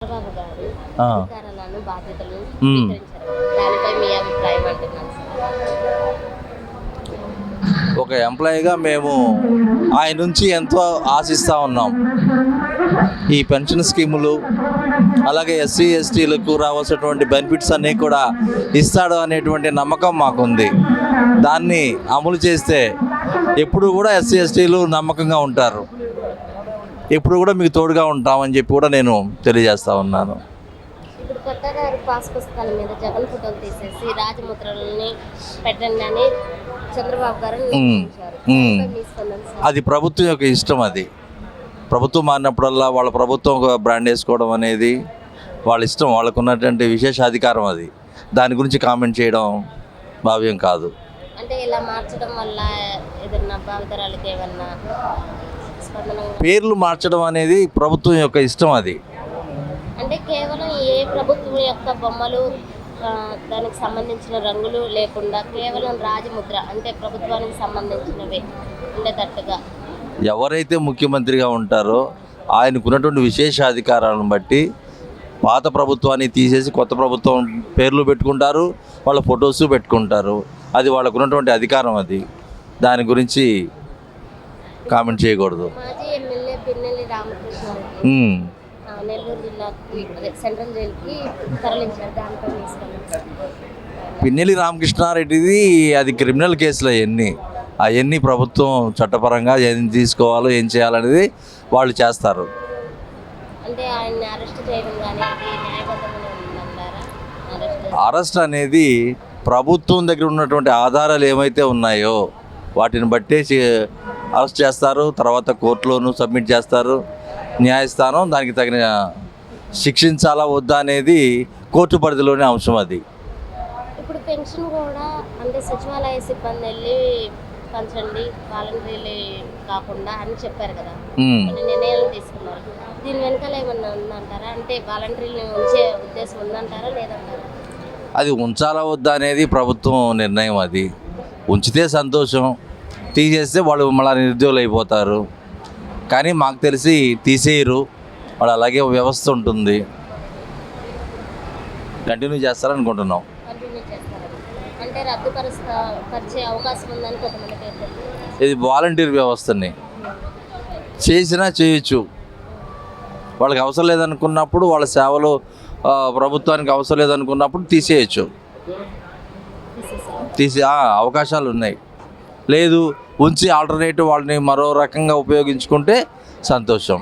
చంద్రబాబు గారు ఆ, అధికారాలను బాధ్యతలు ఉమ్. స్వీకరించారు. దానిపై మీ అభిప్రాయం అంటున్నాను సార్. ఒక ఎంప్లాయీగా మేము ఆయన నుంచి ఎంతో ఆశిస్తూ ఉన్నాం. ఈ పెన్షన్ స్కీములు అలాగే ఎస్సీ ఎస్టీలకు రావాల్సినటువంటి బెనిఫిట్స్ అన్నీ కూడా ఇస్తాడు అనేటువంటి నమ్మకం మాకుంది. దాన్ని అమలు చేస్తే ఎప్పుడు కూడా ఎస్సీ ఎస్టీలు నమ్మకంగా ఉంటారు. ఎప్పుడు కూడా మీకు తోడుగా ఉంటామని చెప్పి కూడా నేను తెలియజేస్తా ఉన్నాను. ఇప్పుడు కొత్తగా పాస్ పుస్తకాల మీద జగన్ ఫోటోలు తీసేసి రాజముద్రలని పెట్టండి అని చంద్రబాబు గారు నిర్ణయించారు. దానిపై మీ స్పందన సార్. అది ప్రభుత్వం యొక్క ఇష్టం. అది ప్రభుత్వం మారినప్పుడల్లా వాళ్ళ ప్రభుత్వం ఒక బ్రాండ్ వేసుకోవడం అనేది వాళ్ళ ఇష్టం, వాళ్ళకు ఉన్నటువంటి విశేషాధికారం. అది దాని గురించి కామెంట్ చేయడం భావ్యం కాదు. అంటే ఇలా మార్చడం వల్ల ఏదన్నా భావితరాలకి ఏమన్నా స్పందన? పేర్లు మార్చడం అనేది ప్రభుత్వం యొక్క ఇష్టం. అది అంటే కేవలం ఏ ప్రభుత్వం యొక్క బొమ్మలు దానికి సంబంధించిన రంగులు లేకుండా కేవలం రాజముద్ర అంటే ప్రభుత్వానికి సంబంధించినవి ఉండేటట్టుగా ఎవరైతే ముఖ్యమంత్రిగా ఉంటారో ఆయనకున్నటువంటి విశేషాధికారాలను బట్టి పాత ప్రభుత్వాన్ని తీసేసి కొత్త ప్రభుత్వం పేర్లు పెట్టుకుంటారు, వాళ్ళ ఫొటోస్ పెట్టుకుంటారు. అది వాళ్ళకున్నటువంటి అధికారం. అది దాని గురించి కామెంట్ చేయకూడదు. మాజీ ఎమ్మెల్యే పిన్నెల్లి రామకృష్ణారెడ్డి ఉమ్. నెల్లూరు జిల్లాకి అదే సెంట్రల్ జైలుకి తరలించారు. దానిపై మీ స్పందన? పిన్నెల్లి రామకృష్ణారెడ్డిది అది క్రిమినల్ కేసులు. అవన్నీ ప్రభుత్వం చట్టపరంగా ఏం తీసుకోవాలో ఏం చేయాలనేది వాళ్ళు చేస్తారు. అంటే ఆయన్ని అరెస్ట్ చేయడం కానీ అది న్యాయబద్ధంగానే ఉందంటారా? అరెస్ట్ అనేది ప్రభుత్వం దగ్గర ఉన్నటువంటి ఆధారాలు ఏమైతే ఉన్నాయో వాటిని బట్టే అరెస్ట్ చేస్తారు. తర్వాత కోర్టులోనూ సబ్మిట్ చేస్తారు. న్యాయస్థానం దానికి తగిన శిక్షించాలా వద్దా అనేది కోర్టు పరిధిలోనే అంశం. అది ఇప్పుడు పెన్షన్ కూడా అంటే సచివాలయ సిబ్బంది వెళ్ళి పంచండి వాలంటీర్లు కాకుండా అని చెప్పారు కదా, కొన్ని నిర్ణయాలు తీసుకున్నారు. దీని వెనకాల ఏమన్నా ఉందంటారా? అంటే వాలంటీర్లు ఉంచే ఉద్దేశం ఉందంటారా లేదంటారా? అది ఉంచాలా వద్దా అనేది ప్రభుత్వం నిర్ణయం. అది ఉంచితే సంతోషం, తీసేస్తే వాళ్ళు మళ్ళీ నిరుద్యోగులు అయిపోతారు. కానీ మాకు తెలిసి తీసేయరు. వాళ్ళు అలాగే వ్యవస్థ ఉంటుంది, కంటిన్యూ చేస్తారనుకుంటున్నాం. కంటిన్యూ చేస్తారని అంటే పరిచే అవకాశం ఉందని కొంతమంది పేరు. ఇది వాలంటీర్ వ్యవస్థని చేసినా చేయొచ్చు. వాళ్ళకి అవసరం లేదనుకున్నప్పుడు, వాళ్ళ సేవలు ప్రభుత్వానికి అవసరం లేదనుకున్నప్పుడు తీసేయచ్చు. అవకాశాలు ఉన్నాయి. లేదు ఉంచి ఆల్టర్నేటివ్ వాళ్ళని మరో రకంగా ఉపయోగించుకుంటే సంతోషం.